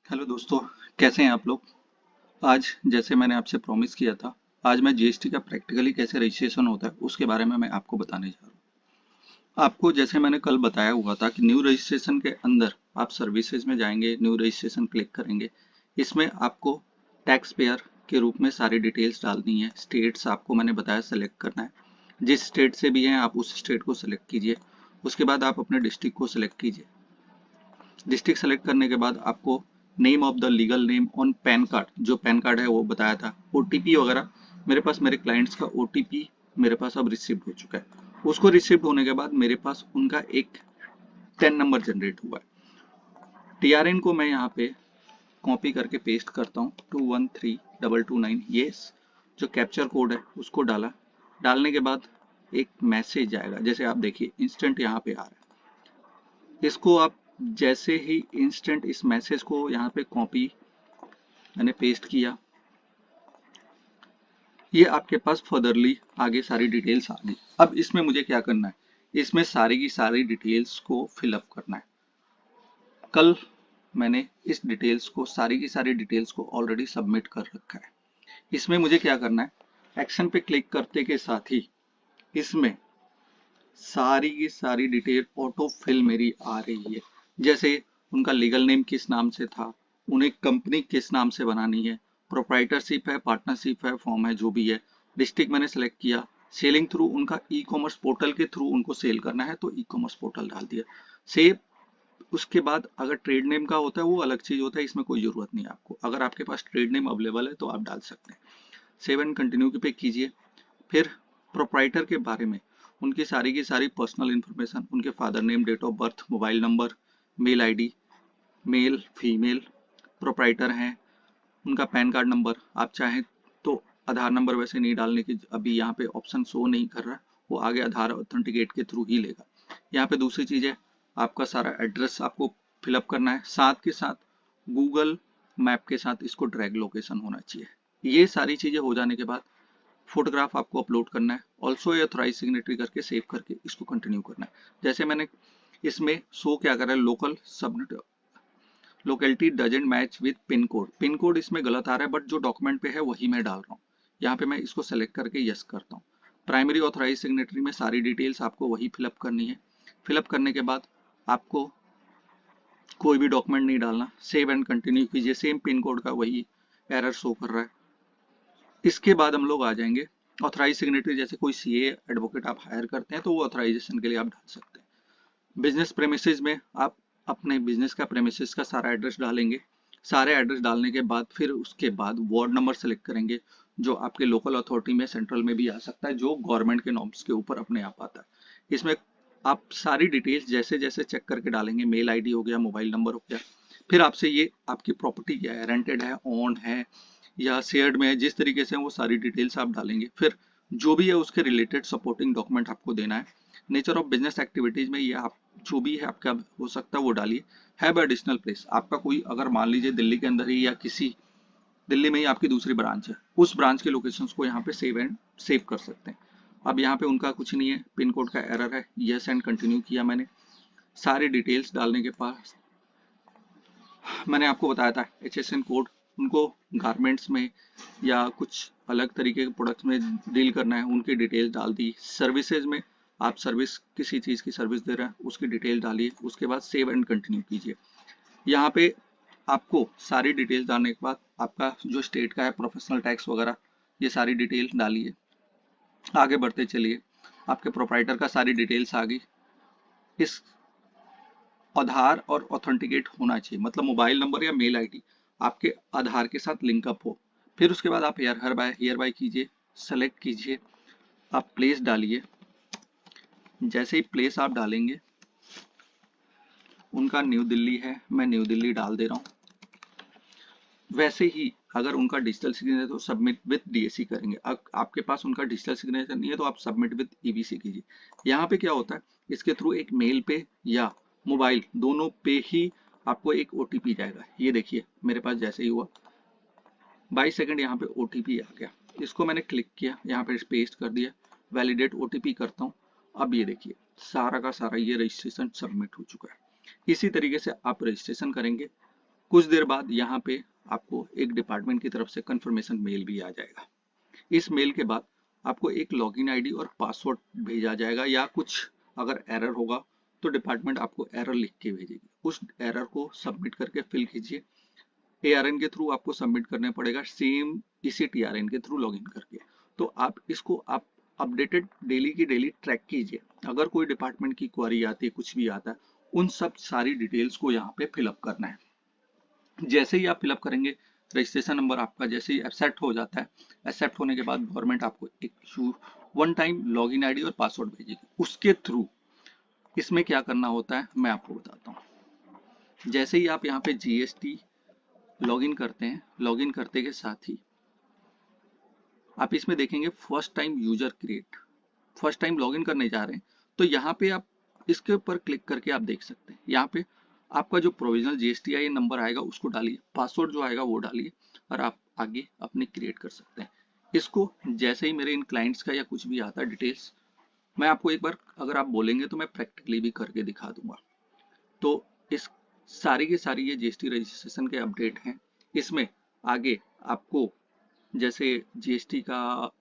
Hello दोस्तों, कैसे हैं आप लोग। आज जैसे मैंने आपसे प्रॉमिस किया था, आज मैं जीएसटी का प्रैक्टिकली कैसे रजिस्ट्रेशन होता है उसके बारे में मैं आपको बताने जा रहा हूँ। आपको जैसे मैंने कल बताया हुआ था कि न्यू रजिस्ट्रेशन के अंदर आप सर्विसेज में जाएंगे, न्यू रजिस्ट्रेशन क्लिक करेंगे। इसमें आपको टैक्स पेयर के रूप में सारी डिटेल्स डालनी है। स्टेट्स आपको मैंने बताया सेलेक्ट करना है। जिस स्टेट से भी हैं आप उस स्टेट को सेलेक्ट कीजिए। उसके बाद आप अपने डिस्ट्रिक्ट को सिलेक्ट कीजिए। डिस्ट्रिक्ट सेलेक्ट करने के बाद आपको name of the legal name on pan card, जो पैन कार्ड है वो बताया था। ओटीपी वगैरह मेरे पास, मेरे क्लाइंट्स का ओटीपी मेरे पास अब रिसीव हो चुका है। उसको रिसीव होने के बाद मेरे पास उनका एक 10 नंबर जनरेट हुआ है। टीआरएन को मैं यहाँ पे कॉपी करके पेस्ट करता हूँ, 213229। ये जो कैप्चर कोड है उसको डाला। डालने के बाद एक मैसेज आएगा, जैसे आप देखिए इंस्टेंट यहाँ पे आ रहा है। इसको आप जैसे ही इंस्टेंट इस मैसेज को यहाँ पे कॉपी मैंने पेस्ट किया, ये आपके पास फर्दरली आगे सारी डिटेल्स आ गई। अब इसमें मुझे क्या करना है, इसमें सारी की सारी डिटेल्स को फिलअप करना है। कल मैंने इस डिटेल्स को, सारी की सारी डिटेल्स को ऑलरेडी सबमिट कर रखा है। इसमें मुझे क्या करना है, एक्शन पे क्लिक करते के साथ ही इसमें सारी की सारी डिटेल ऑटो फिल मेरी आ रही है। जैसे उनका लीगल नेम किस नाम से था, उन्हें कंपनी किस नाम से बनानी है, प्रोप्राइटरशिप है, पार्टनरशिप है, फॉर्म है, जो भी है। डिस्ट्रिक्ट मैंने सेलेक्ट किया। सेलिंग थ्रू उनका ई कॉमर्स पोर्टल के थ्रू उनको सेल करना है तो ई कॉमर्स पोर्टल डाल दिया। सेव। उसके बाद अगर ट्रेड नेम का होता है वो अलग चीज होता है, इसमें कोई जरूरत नहीं है आपको। अगर आपके पास ट्रेड नेम अवेलेबल है तो आप डाल सकते हैं। सेव एंड कंटिन्यू पे कीजिए। फिर प्रोप्राइटर के बारे में उनकी सारी की सारी पर्सनल इंफॉर्मेशन, उनके father name, date of birth, mobile number, mail ID, male female proprietor हैं, उनका पैन कार्ड नंबर। आप चाहें तो आधार नंबर वैसे नहीं डालने की, अभी यहाँ पे ऑप्शन शो नहीं कर रहा है, वो आगे आधार ऑथेंटिकेट के थ्रू ही लेगा। यहाँ पे दूसरी चीज है, आपका सारा एड्रेस आपको फिलअप करना है, साथ के साथ गूगल मैप के साथ इसको ड्रैग लोकेशन होना चाहिए। ये सारी चीजें हो जाने के बाद फोटोग्राफ आपको अपलोड करना है। ऑल्सो ऑथराइज सिग्नेटरी करके सेव करके इसको कंटिन्यू करना है। जैसे मैंने इसमें शो क्या कर रहा है, local subnet locality doesn't match with pin code. Pin code इसमें गलत आ रहा है, बट जो डॉक्यूमेंट पे है वही मैं डाल रहा हूँ। यहाँ पे मैं इसको सेलेक्ट करके यस करता हूँ। प्राइमरी ऑथराइज सिग्नेटरी में सारी डिटेल्स आपको वही फिलअप करनी है। फिलअप करने के बाद आपको कोई भी डॉक्यूमेंट नहीं डालना। सेव एंड कंटिन्यू कीजिए। सेम पिन कोड का वही एरर शो कर रहा है। इसके बाद हम लोग आ जाएंगे ऑथराइज सिग्नेटरी। जैसे कोई सीए एडवोकेट आप हायर करते हैं तो वो ऑथराइजेशन के लिए आप डाल सकते हैं। बिजनेस प्रेमिसेस में आप अपने बिजनेस का प्रेमिसेस का सारा एड्रेस डालेंगे। सारे एड्रेस डालने के बाद फिर उसके बाद वार्ड नंबर सेलेक्ट करेंगे, जो आपके लोकल अथॉरिटी में, सेंट्रल में भी आ सकता है, जो गवर्नमेंट के नॉर्म्स के ऊपर अपने आप आता है। इसमें आप सारी डिटेल्स जैसे जैसे चेक करके डालेंगे। मेल आईडी हो गया, मोबाइल नंबर हो गया। फिर आपसे ये आपकी प्रॉपर्टी क्या है, रेंटेड है, ओन है या शेयर्ड में है, जिस तरीके से वो सारी डिटेल्स आप डालेंगे। फिर जो भी है उसके रिलेटेड सपोर्टिंग डॉक्यूमेंट आपको देना है। नेचर ऑफ बिजनेस एक्टिविटीज में ये आप जो भी है आपका हो सकता है वो डालिए। हैव एडिशनल प्लेस, आपका कोई अगर मान लीजिए दिल्ली के अंदर ही या किसी दिल्ली में ही आपकी दूसरी ब्रांच है, उस ब्रांच के लोकेशंस को यहाँ पे सेव कर सकते हैं। अब यहाँ पे उनका कुछ नहीं है, पिन कोड का एरर है। यस एंड कंटिन्यू किया मैंने। सारी डिटेल्स डालने के पास मैंने आपको बताया था HSN कोड, उनको गारमेंट्स में या कुछ अलग तरीके के प्रोडक्ट्स में डील करना है, उनकी डिटेल डाल दी। सर्विसेज में आप सर्विस किसी चीज़ की सर्विस दे रहे हैं उसकी डिटेल डालिए। उसके बाद सेव एंड कंटिन्यू कीजिए। यहाँ पे आपको सारी डिटेल्स डालने के बाद आपका जो स्टेट का है प्रोफेशनल टैक्स वगैरह, ये सारी डिटेल डालिए। आगे बढ़ते चलिए। आपके प्रोप्राइटर का सारी डिटेल्स आ गई। इस आधार और ऑथेंटिकेट होना चाहिए, मतलब मोबाइल नंबर या मेल आईडी आपके आधार के साथ लिंकअप हो। फिर उसके बाद आप हियर बाय कीजिए, सेलेक्ट कीजिए, आप प्लेस डालिए। जैसे ही प्लेस आप डालेंगे, उनका न्यू दिल्ली है, मैं न्यू दिल्ली डाल दे रहा हूँ। वैसे ही अगर उनका डिजिटल सिग्नेचर तो सबमिट विद डीएसी करेंगे। आपके पास उनका डिजिटल सिग्नेचर नहीं है तो आप सबमिट विद ईबीसी कीजिए। यहाँ पे क्या होता है, इसके थ्रू एक मेल पे या मोबाइल दोनों पे ही आपको एक ओटीपी जाएगा। ये देखिए मेरे पास जैसे ही हुआ 22 सेकंड यहाँ पे ओटीपी आ गया। इसको मैंने क्लिक किया, यहाँ पे पेस्ट कर दिया, वैलिडेट ओटीपी करता हूँ। अब ये देखिए सारा का सारा ये रजिस्ट्रेशन सबमिट हो चुका है। इसी तरीके से आप रजिस्ट्रेशन करेंगे। कुछ देर बाद यहाँ पे आपको एक डिपार्टमेंट की तरफ से कंफर्मेशन मेल भी आ जाएगा। इस मेल के बाद आपको एक लॉगिन आईडी और पासवर्ड भेजा जाएगा, या कुछ अगर एरर होगा तो डिपार्टमेंट आपको एरर लिख के भेजेगी। उस एरर को सबमिट करके फिल कीजिए। ARN के थ्रू आपको सबमिट करने पड़ेगा, सेम इसी TRN के थ्रू लॉगिन करके। तो आप इसको आप अपडेटेड डेली की डेली ट्रैक कीजिए। अगर कोई डिपार्टमेंट की क्वेरी आती है, कुछ भी आता है, उन सब सारी डिटेल्स को यहाँ पे फिलअप करना है। जैसे ही आप फिलअप करेंगे, रजिस्ट्रेशन नंबर आपका जैसे ही एक्सेप्ट हो जाता है, एक्सेप्ट होने के बाद गवर्नमेंट आपको एक वन टाइम लॉगिन आईडी और पासवर्ड भेजेगी। उसके थ्रू इसमें क्या करना होता है मैं आपको बताता हूँ। जैसे ही आप यहाँ पे GST लॉगिन करते हैं, लॉगिन करते के साथ ही आप इसमें देखेंगे first time user create, first time login करने जा रहे हैं, तो यहाँ पे आप इसके ऊपर क्लिक करके आप देख सकते हैं। यहाँ पे आपका जो प्रोविजनल GSTIN नंबर आएगा उसको डालिए, पासवर्ड जो आएगा वो डालिए, और आप आगे अपने क्रिएट कर सकते हैं। इसको जैसे ही मेरे इन क्लाइंट्स का या कुछ भी आता है डिटेल्स, मैं आपको एक बार अगर आप बोलेंगे तो मैं प्रैक्टिकली भी करके दिखा दूंगा। तो इस सारी की सारी ये GST रजिस्ट्रेशन के अपडेट हैं। इसमें आगे आपको जैसे GST का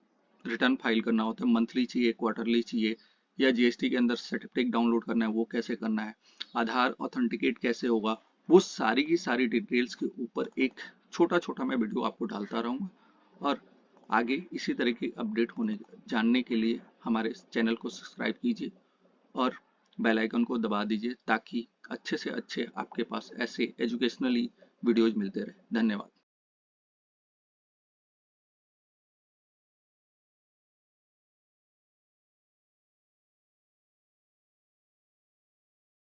रिटर्न फाइल करना होता है, मंथली चाहिए, क्वार्टरली चाहिए, या GST के अंदर सर्टिफिकेट डाउनलोड करना है, वो कैसे करना है, आधार ऑथेंटिकेट कैसे होगा, वो सारी की सारी डिटेल्स के ऊपर एक छोटा छोटा मैं वीडियो आपको डालता रहूँगा। और आगे इसी तरह की अपडेट होने जानने के लिए हमारे चैनल को सब्सक्राइब कीजिए और बेल आइकन को दबा दीजिए, ताकि अच्छे से अच्छे आपके पास ऐसे एजुकेशनली वीडियोज मिलते रहे। धन्यवाद।